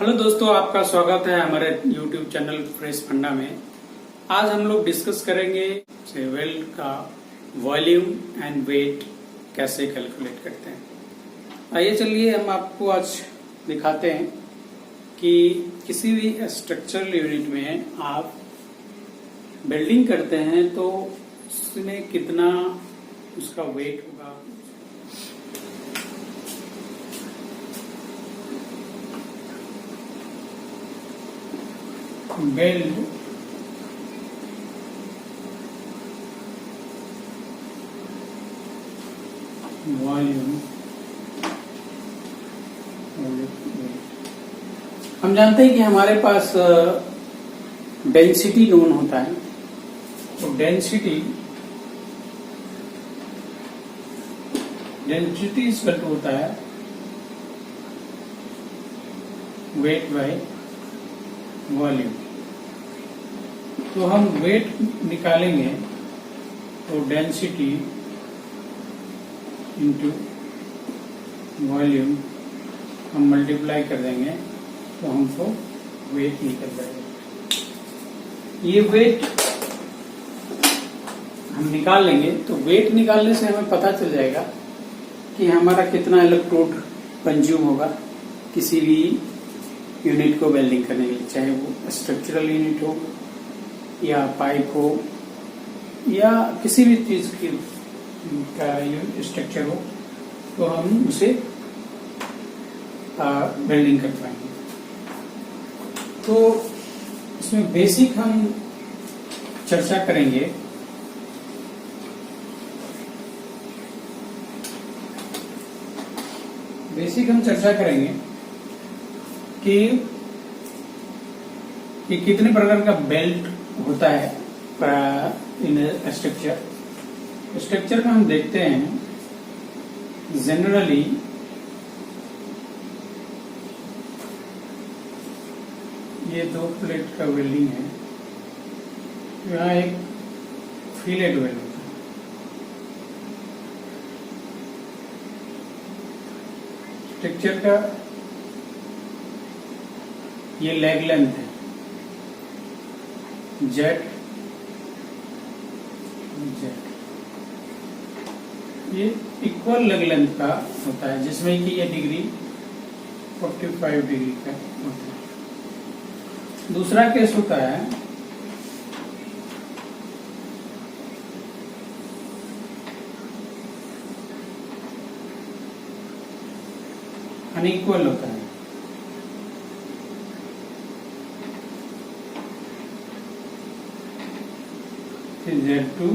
Hello दोस्तों, आपका स्वागत है हमारे YouTube चैनल फ्रेश फंडा में। आज हम लोग डिस्कस करेंगे वेल्ड का वॉल्यूम एंड वेट कैसे कैलकुलेट करते हैं। आइए चलिए हम आपको आज दिखाते हैं कि किसी भी स्ट्रक्चरल यूनिट में आप बिल्डिंग करते हैं तो उसमें कितना उसका वेट होगा। build volume. हम जानते हैं कि हमारे पास डेंसिटी नोन होता है, तो डेंसिटी इक्वल टू होता है वेट बाय वॉल्यूम। तो हम वेट निकालेंगे तो डेंसिटी इंटू वॉल्यूम हम मल्टीप्लाई कर देंगे तो हमको वेट निकल जाएगा। ये वेट हम निकाल लेंगे तो वेट निकालने से हमें पता चल जाएगा कि हमारा कितना इलेक्ट्रोड कंज्यूम होगा किसी भी यूनिट को वेल्डिंग करने के लिए, चाहे वो स्ट्रक्चरल यूनिट हो या पाइप हो या किसी भी चीज की का स्ट्रक्चर हो, तो हम उसे वेल्डिंग कर पाएंगे। तो इसमें बेसिक हम चर्चा करेंगे कि कितने प्रकार का बेल्ट होता है इन स्ट्रक्चर में। हम देखते हैं जनरली ये 2 प्लेट का वेल्डिंग है, यहाँ एक फिलेट वेल्ड होता है। स्ट्रक्चर का ये लेग लेंथ है जेड, ये इक्वल लेग लेंथ का होता है जिसमें कि ये डिग्री 45 डिग्री का होता है। दूसरा केस होता है अनइक्वल होता है, Z2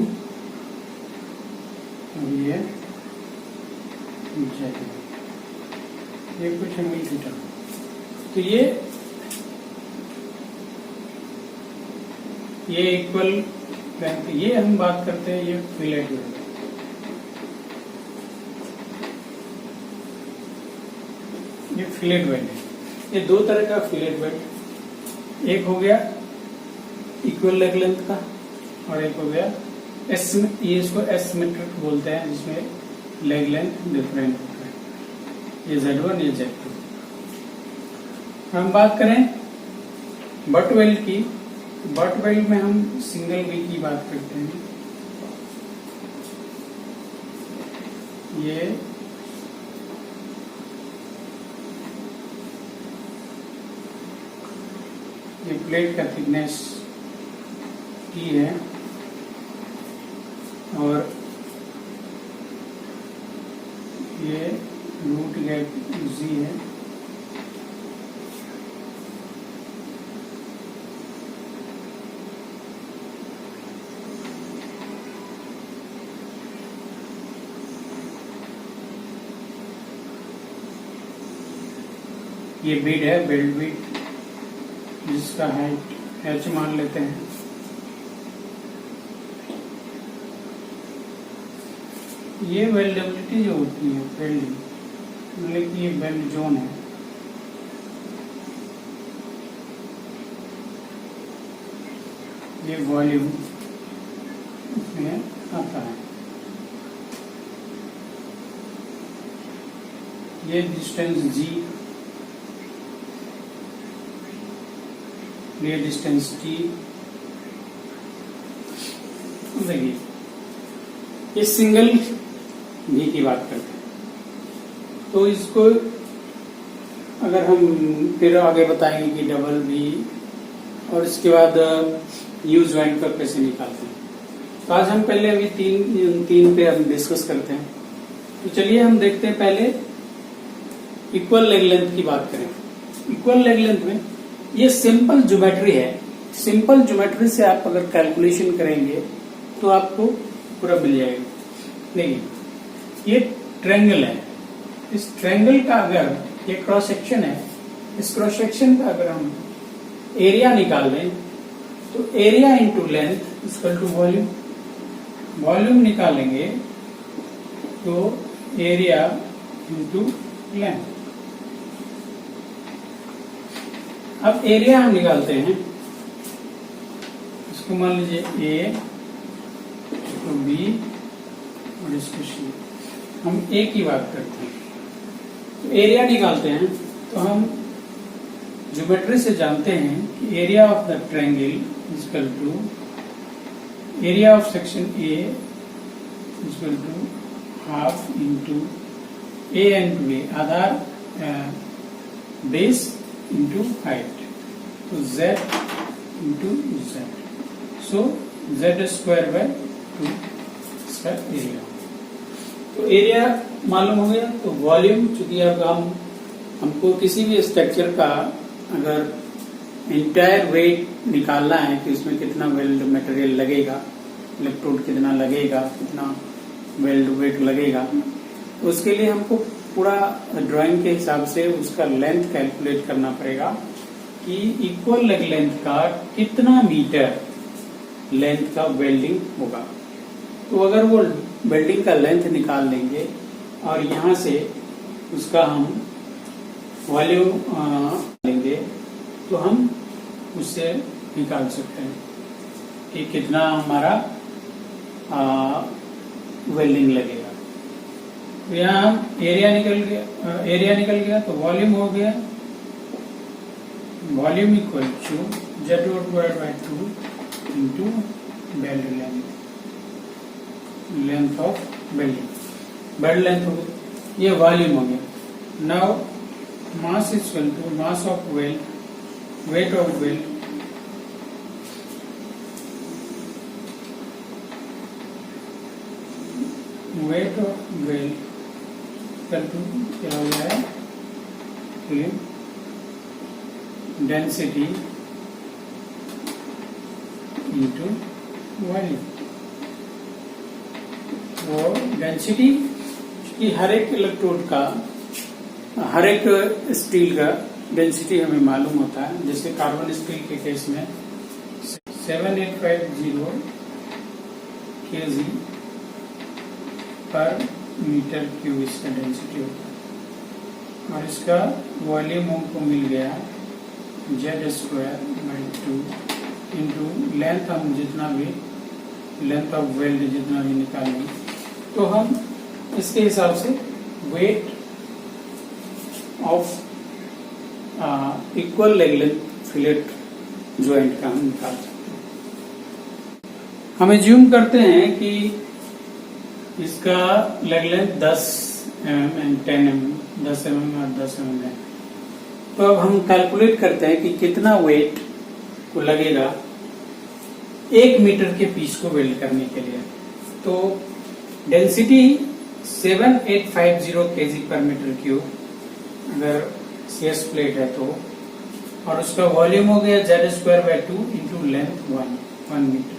और ये कुछ एंगल थीटा। तो ये इक्वल लेंथ, ये हम बात करते हैं ये फिलेट वेल्ड। ये फिलेट वेल्ड है। ये 2 तरह का फिलेट वेल्ड, एक हो गया इक्वल लेग लेंथ का और एक हो गया ये इसको एसिमेट्रिक बोलते हैं जिसमें लेग लेंथ डिफरेंट होता है। ये Z1 ये Z2। हम बात करें बट वेल्ड की, बट वेल्ड में हम सिंगल वी की बात करते हैं। ये प्लेट का थिकनेस T है और ये रूट गैप Z है। ये बीड है, बेल्ट बीड, जिसका हाइट H मान लेते हैं। ये वेल्डेबिलिटी जो होती है वेल्डिंग, मतलब कि ये वेल्ड जोन है। ये वॉल्यूम इसमें आता है। ये डिस्टेंस G ये डिस्टेंस टी। देखिए ये सिंगल भी की बात करते हैं, तो इसको अगर हम फिर आगे बताएंगे कि डबल भी, और इसके बाद यू ज्वाइंट का कैसे निकालते हैं। तो आज हम पहले अभी तीन पे हम डिस्कस करते हैं। तो चलिए हम देखते हैं पहले इक्वल लेग लेंथ की बात करें। इक्वल लेग लेंथ में ये सिंपल ज्योमेट्री है। सिंपल ज्योमेट्री से आप अगर कैलकुलेशन करेंगे तो आपको पूरा मिल जाएगा। देखिए ये ट्रायंगल है, इस ट्रायंगल का अगर ये क्रॉस सेक्शन है, इस क्रॉस सेक्शन का अगर हम एरिया निकाल लें तो area into length equal to volume. Volume निकालेंगे तो एरिया इंटू लेंथ। अब एरिया हम निकालते हैं, इसको मान लीजिए ए, इसको बी और इसको सी। हम ए की बात करते हैं, तो एरिया निकालते हैं तो हम ज्योमेट्री से जानते हैं कि area of the triangle equal to area of section A equal to half into A into A, आधार बेस इंटू हाइट, तो z into z, so z square by 2 इसका एरिया। तो एरिया मालूम हो गया। तो वॉल्यूम, चूंकि अब हमको किसी भी स्ट्रक्चर का अगर इंटायर वेट निकालना है कि उसमें कितना वेल्ड मटेरियल लगेगा, इलेक्ट्रोड कितना लगेगा, कितना वेल्ड वेट लगेगा, उसके लिए हमको पूरा ड्राइंग के हिसाब से उसका लेंथ कैलकुलेट करना पड़ेगा कि इक्वल लेग लेंथ का कितना मीटर लेंथ का वेल्डिंग होगा। तो अगर वो वेल्डिंग का लेंथ निकाल लेंगे और यहाँ से उसका हम वॉल्यूम लेंगे तो हम उससे निकाल सकते हैं कि कितना हमारा वेल्डिंग लगेगा। तो यहाँ एरिया निकल गया तो वॉल्यूम हो गया, volume equal to Z divided by 2 into belt length, length of welding, belt length हो गया, ये वॉल्यूम हो गया। Now mass equal to mass of weld, weight of weld, weight of weld क्या हो गया है, डेंसिटी इंटू वॉल्यूम। वो डेंसिटी की हर एक इलेक्ट्रोड का, हर एक स्टील का डेंसिटी हमें मालूम होता है। जैसे कार्बन स्टील के केस में 7850 kg पर मीटर क्यूब इसका डेंसिटी होता है, और इसका वॉल्यूम हमको मिल गया Z square by 2 into length. हम जितना भी लेंथ ऑफ वेल्ड जितना भी निकालेंगे तो हम इसके हिसाब से weight of equal leg length fillet joint का हम निकाल सकते हैं। हम ज्यूम करते हैं कि इसका leg length 10 mm and 10 mm, 10 mm और 10 mm है। तो अब हम कैलकुलेट करते हैं कि कितना वेट को लगेगा 1 मीटर के पीस को वेल्ड करने के लिए। तो डेंसिटी 7850 kg पर मीटर क्यूब अगर CS प्लेट है तो, और उसका वॉल्यूम हो गया Z square by 2 into length 1 metre.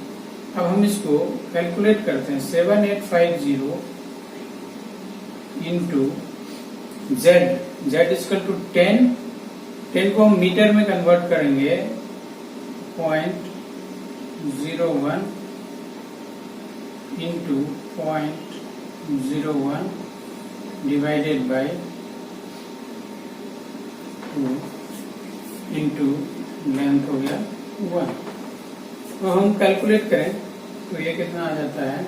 अब हम इसको कैलकुलेट करते हैं 7850 इंटू जेड इक्वल टू 10 को हम मीटर में कन्वर्ट करेंगे 0.01 into 0.01 divided by 2 into length हो गया 1। तो हम कैलकुलेट करें तो ये कितना आ जाता है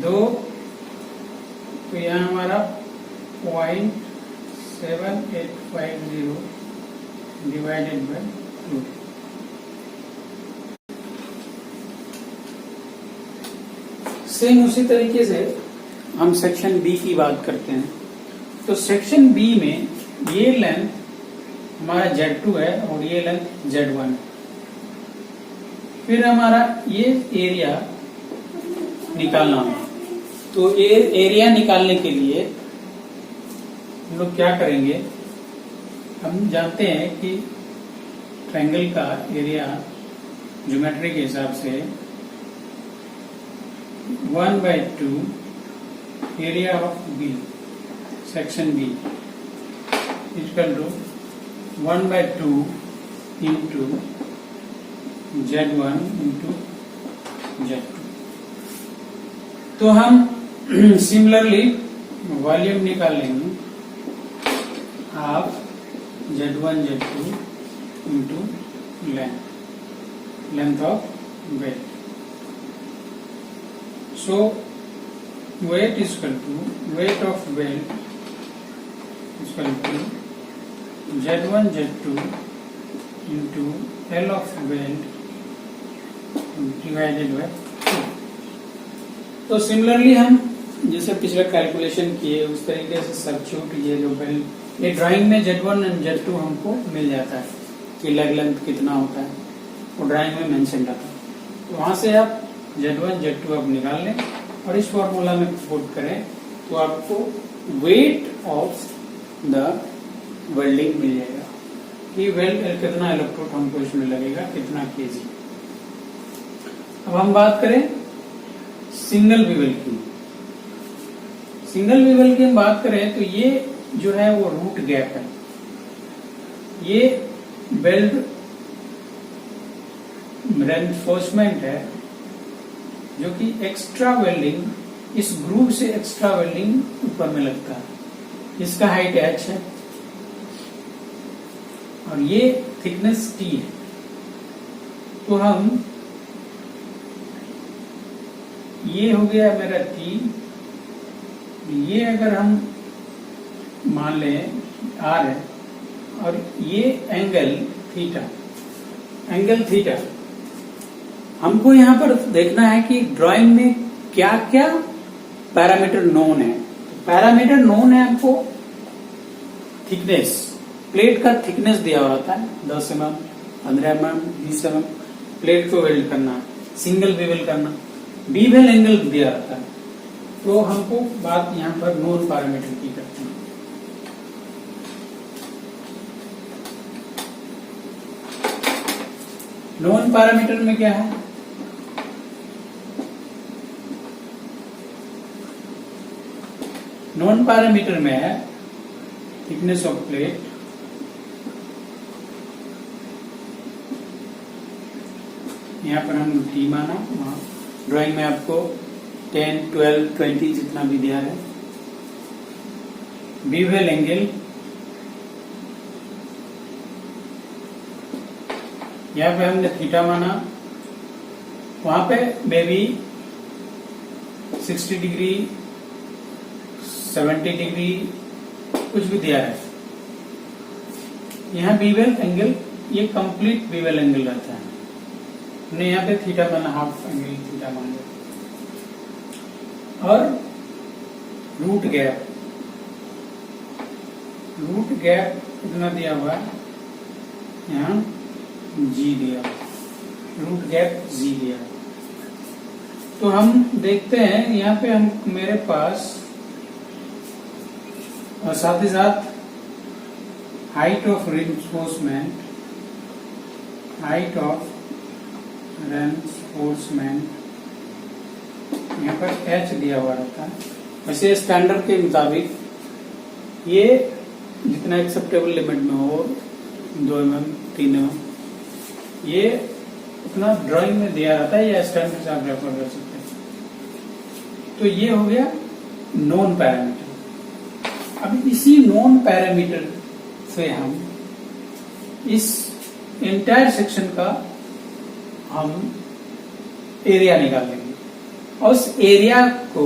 2। तो यहाँ हमारा 0.7850 डिवाइडेड बाय 2। सेम उसी तरीके से हम सेक्शन बी की बात करते हैं। तो सेक्शन बी में ये लेंथ हमारा Z2 है और ये लेंथ Z1 है। फिर हमारा ये एरिया निकालना है। तो ये एरिया निकालने के लिए हम लोग क्या करेंगे, हम जानते हैं कि ट्रायंगल का एरिया ज्योमेट्री के हिसाब से 1/2 area of B, section B equal to 1/2 into Z1 into Z2। तो हम सिमिलरली वॉल्यूम निकाल लेंगे half Z1 Z2 into length of weight. So weight is equal to weight of weight equal to Z1 Z2 into L of weight divided by 2। तो similarly हम जैसे पिछले calculation किए उस तरीके से सब्स्टिट्यूट ये जो बेल्ट, ये ड्राइंग में Z1 और Z2 हमको मिल जाता है कि लेग लेंथ कितना होता है, वो ड्राइंग में मेंशन रहता है। तो वहां से आप Z1 Z2 आप निकाल लें और इस फॉर्मूला में पुट करें तो आपको वेट ऑफ द वेल्डिंग मिल जाएगा कि वेल्ड कितना इलेक्ट्रोड हमको इसमें लगेगा, कितना केजी। अब हम बात करें सिंगल विवेल की। सिंगल विवेल की हम बात करें तो ये जो है वो रूट गैप है। ये वेल्ड रेनफोर्समेंट है जो कि एक्स्ट्रा वेल्डिंग, इस ग्रूव से एक्स्ट्रा वेल्डिंग ऊपर में लगता है। इसका हाइट h है और ये थिकनेस t है। तो हम ये हो गया मेरा t, ये अगर हम मान लें r है और ये एंगल थीटा, हमको यहाँ पर देखना है कि ड्राइंग में क्या क्या पैरामीटर नोन है। पैरामीटर नोन है हमको थिकनेस, प्लेट का थिकनेस दिया हुआ होता है 10 mm, 15 mm, 20 mm। प्लेट को वेल्ड करना, सिंगल बेवल करना, बीवेल एंगल दिया रहता है। तो हमको बात यहाँ पर नोन पैरामीटर की करते हैं। नोन पैरामीटर में क्या है, नॉन पैरामीटर में है थिकनेस ऑफ प्लेट, यहाँ पर हम टी माना, वहां ड्राइंग में आपको 10, 12, 20 जितना भी दिया है। बीवेल एंगल, यहाँ पे हमने थीटा माना, वहां पे मे बी 60 डिग्री, 70 डिग्री कुछ भी दिया है। यहाँ बीवेल एंगल, ये कंप्लीट बीवेल एंगल रहता है। हमने यहाँ पे थीटा माना, हाफ एंगल थीटा मान लिया। और रूट गैप कितना दिया हुआ है, यहाँ जी दिया, रूट गैप जी दिया। तो हम देखते हैं यहाँ पे हम मेरे पास, और साथ ही साथ हाइट ऑफ रेनफोर्समेंट, यहाँ पर h दिया हुआ रहता है। वैसे स्टैंडर्ड के मुताबिक ये जितना एक्सेप्टेबल लिमिट में हो, 2 mm, 3 mm, ये उतना ड्राइंग में दिया रहता है या स्टैंडर्ड से आप रेफर कर सकते हैं। तो ये हो गया नॉन पैरामीटर। अब इसी नॉन पैरामीटर से हम इस एंटायर सेक्शन का हम एरिया निकाल लेंगे और उस एरिया को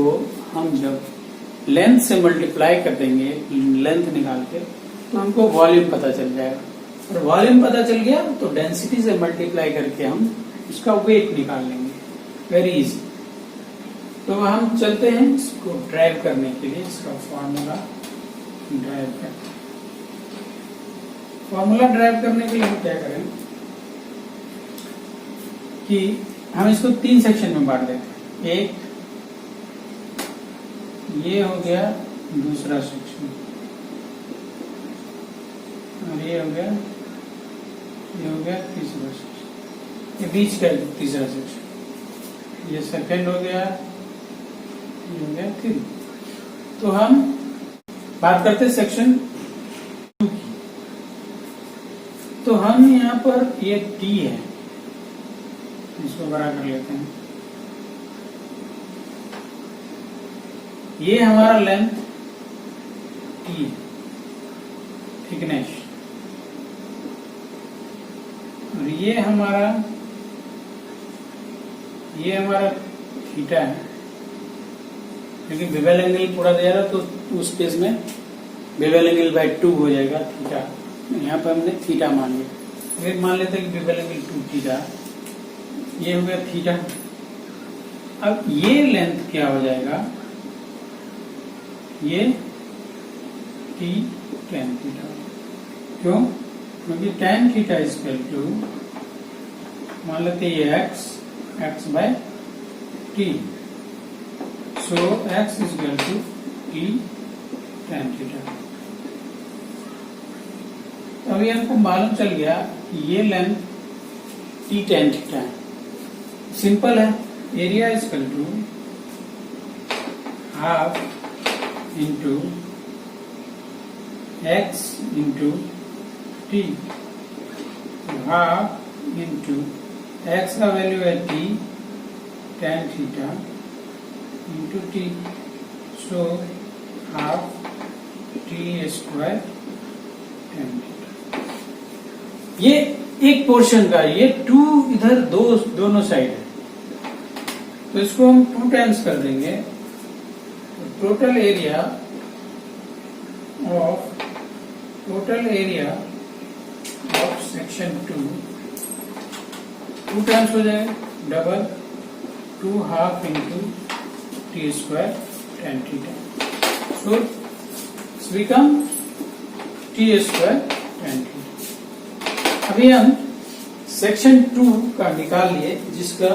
हम जब लेंथ से मल्टीप्लाई कर देंगे, लेंथ निकाल के, तो हमको वॉल्यूम पता चल जाएगा। और वॉल्यूम पता चल गया तो डेंसिटी से मल्टीप्लाई करके हम उसका वेट निकाल लेंगे, वेरी इजी। तो हम चलते हैं इसको ड्राइव करने के लिए, इसका फॉर्मूला ड्राइव करते हैं। फॉर्मूला ड्राइव करने के लिए हम क्या करें कि हम इसको 3 सेक्शन में बांट देते हैं। एक ये हो गया दूसरा सेक्शन, और ये हो गया तीसरा सेक्शन, ये बीच का तीसरा सेक्शन, ये सेकंड हो गया, ये हो गया थर्ड। तो हम बात करते हैं सेक्शन 2 की। तो हम यहाँ पर ये टी है, इसको बड़ा कर लेते हैं। ये हमारा लेंथ टी, थिकनेस, और ये हमारा थीटा है, क्योंकि बेवल एंगल पूरा दे रहा तो उस केस में बेवल एंगल बाय 2 हो जाएगा थीटा। यहाँ पर हमने थीटा मान लिया, फिर मान लेते हैं कि बेवल एंगल 2 थीटा, ये हो गया थीटा। अब ये लेंथ क्या हो जाएगा, ये टी tan थीटा। क्यों? क्योंकि tan थीटा इक्वल टू, मान लेते हैं ये x by t, so x equal to t tan theta. अभी हमको मालूम चल गया कि ये लेंथ t tan थीटा है। सिंपल है, area equal to half into x into t, half into x का वैल्यू है t tan theta into t, so half t square tan theta. ये एक पोर्शन का, ये 2 इधर दोनों साइड है, तो इसको हम 2 टाइम्स कर देंगे। Total area of section 2 times हो जाएगा, double 2 half into T square tan theta, so become T square tan theta. अभी हम सेक्शन 2 का निकाल लिए, जिसका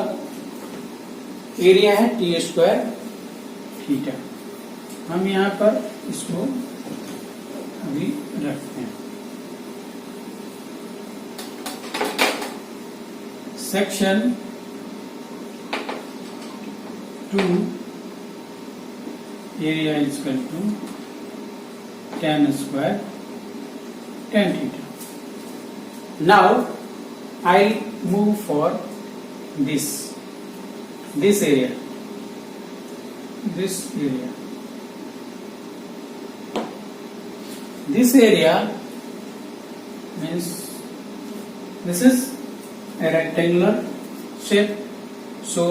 एरिया है टी स्क्वायर थीटा। हम यहाँ पर इसको अभी रखते हैं। Section 2 area equal to tan square tan theta. Now I move for this area. This area means this is a rectangular shape, so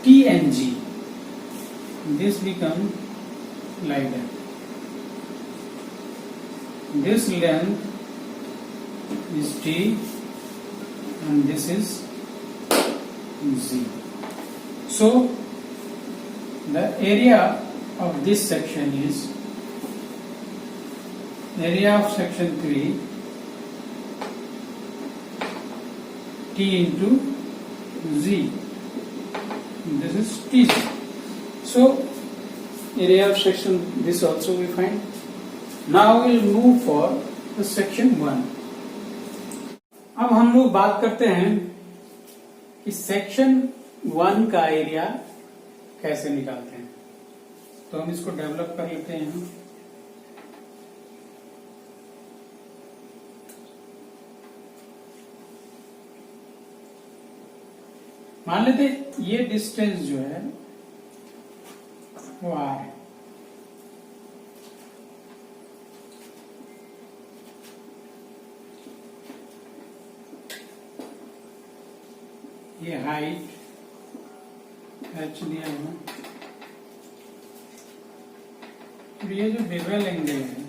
T and G, this become like that. This length is T and this is Z. So the area of this section is area of section 3 T into Z. This is TZ. So area of section this also we find. Now we will move for the section 1. अब हम लोग बात करते हैं कि section 1 का area कैसे निकालते हैं। तो हम इसको डेवलप कर लेते हैं। मान लेते ये डिस्टेंस जो है वो R है, ये हाइट h दिया है, और ये जो बेवल एंगल है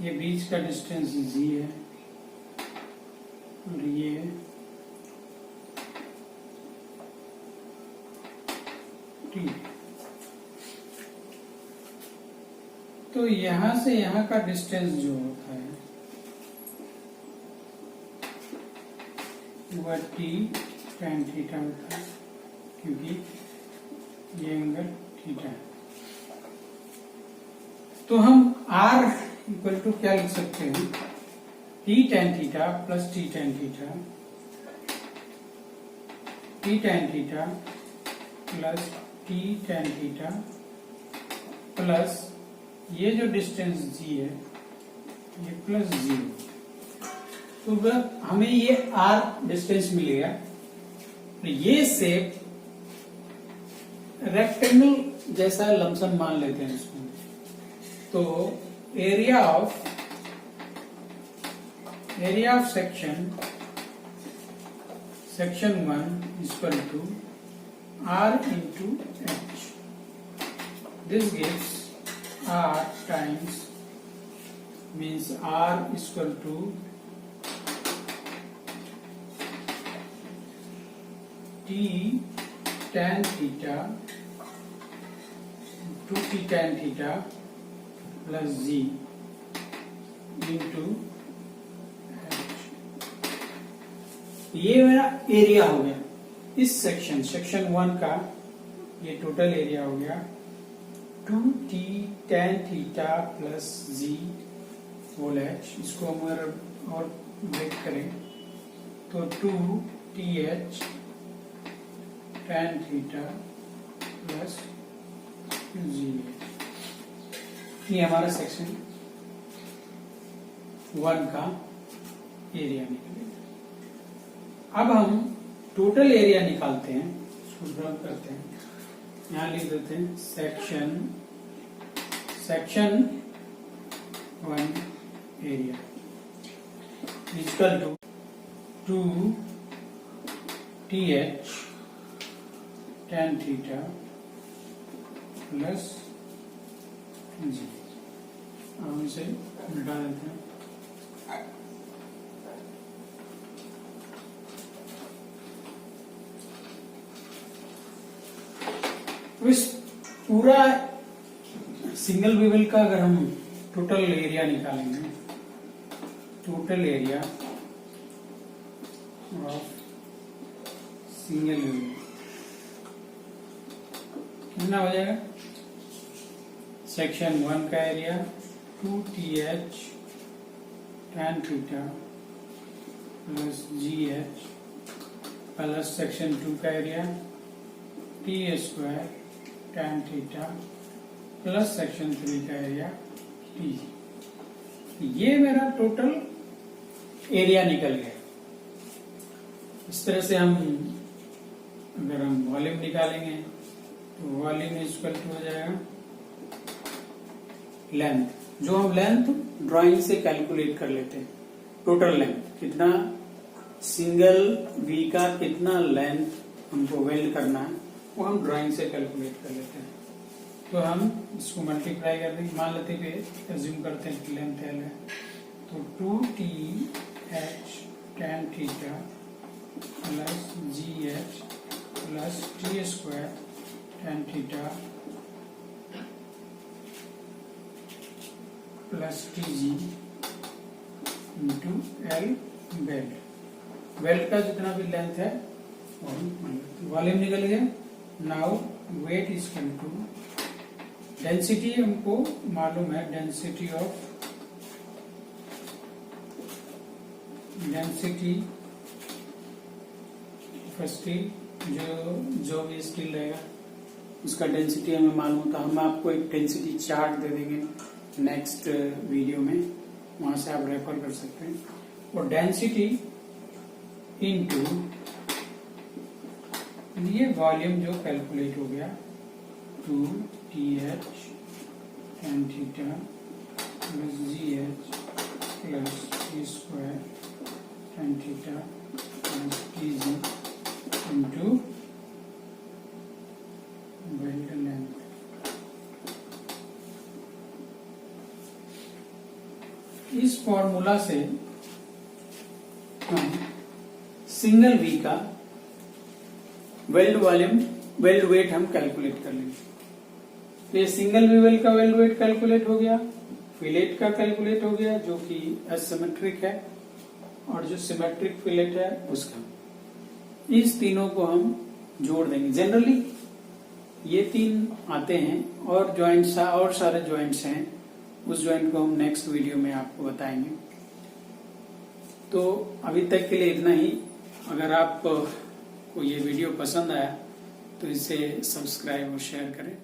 ये बीच का डिस्टेंस जी है और ये टी। तो यहां से यहां का डिस्टेंस जो होता है वह टी tan थीटा होता है, क्योंकि ये एंगल थीटा है। तो हम r इक्वल टू क्या लिख सकते हैं, t tan theta plus t tan theta, t tan theta plus t tan theta plus ये जो डिस्टेंस g है ये प्लस 0। तो हमें ये r डिस्टेंस मिलेगा। ये शेप रेक्टेंगल जैसा लमसम मान लेते हैं इसको। तो area of section 1 equal to r into h. This gives r times means r equal to t tan theta 2t tan theta plus g into h। ये मेरा एरिया हो गया इस सेक्शन 1 का। ये टोटल एरिया हो गया 2t tan theta plus g whole h। इसको हम और ब्रेक करें तो 2th tan theta plus g। ये हमारा सेक्शन 1 का एरिया निकलेगा। अब हम टोटल एरिया निकालते हैं, इसको ड्रॉ करते हैं। यहां लिख देते हैं section 1 area equal to 2th tan theta plus G. हम इसे मिटा देते हैं। इस पूरा सिंगल बेवल का अगर हम टोटल एरिया निकालेंगे, total area of single bevel कितना हो जाएगा? सेक्शन 1 का area 2th tan theta plus GH plus section 2 का area t² tan theta plus section 3 का एरिया t। ये मेरा टोटल एरिया निकल गया। इस तरह से हम अगर हम वॉल्यूम निकालेंगे तो वॉल्यूम इक्वल टू हो जाएगा लेंथ, जो हम लेंथ ड्राइंग से कैलकुलेट कर लेते हैं। टोटल लेंथ कितना, सिंगल वी का कितना लेंथ हमको वेल्ड करना है वो हम ड्राइंग से कैलकुलेट कर लेते हैं। तो हम इसको मल्टीप्लाई कर देंगे, मान लेते हैं कि एज्यूम करते हैं कि लेंथ L है। तो 2th tan theta plus GH plus t² tan theta plus tg into L weld. Weld का जितना भी लेंथ है वॉल्यूम निकल गया। Now weight is equal to density, हमको मालूम है डेंसिटी ऑफ स्टील, जो भी स्टील रहेगा उसका डेंसिटी हमें मालूम होता है। हम आपको एक डेंसिटी चार्ट दे देंगे नेक्स्ट वीडियो में, वहां से आप रेफर कर सकते हैं। और डेंसिटी इनटू ये वॉल्यूम जो कैलकुलेट हो गया 2th tan theta plus GH plus t² tan theta plus tg into weld length. इस फॉर्मूला से हम सिंगल वी का वेल्ड वॉल्यूम वेल्ड वेट हम कैलकुलेट कर लेंगे। तो ये सिंगल वी वेल्ड का वेल्ड वेट कैलकुलेट हो गया, फिलेट का कैलकुलेट हो गया जो कि एसिमेट्रिक है, और जो सिमेट्रिक फिलेट है उसका। इस तीनों को हम जोड़ देंगे। जनरली ये तीन आते हैं और जॉइंट्स और सारे जॉइंट्स हैं, उस जॉइंट को हम नेक्स्ट वीडियो में आपको बताएंगे। तो अभी तक के लिए इतना ही। अगर आपको ये वीडियो पसंद आया तो इसे सब्सक्राइब और शेयर करें।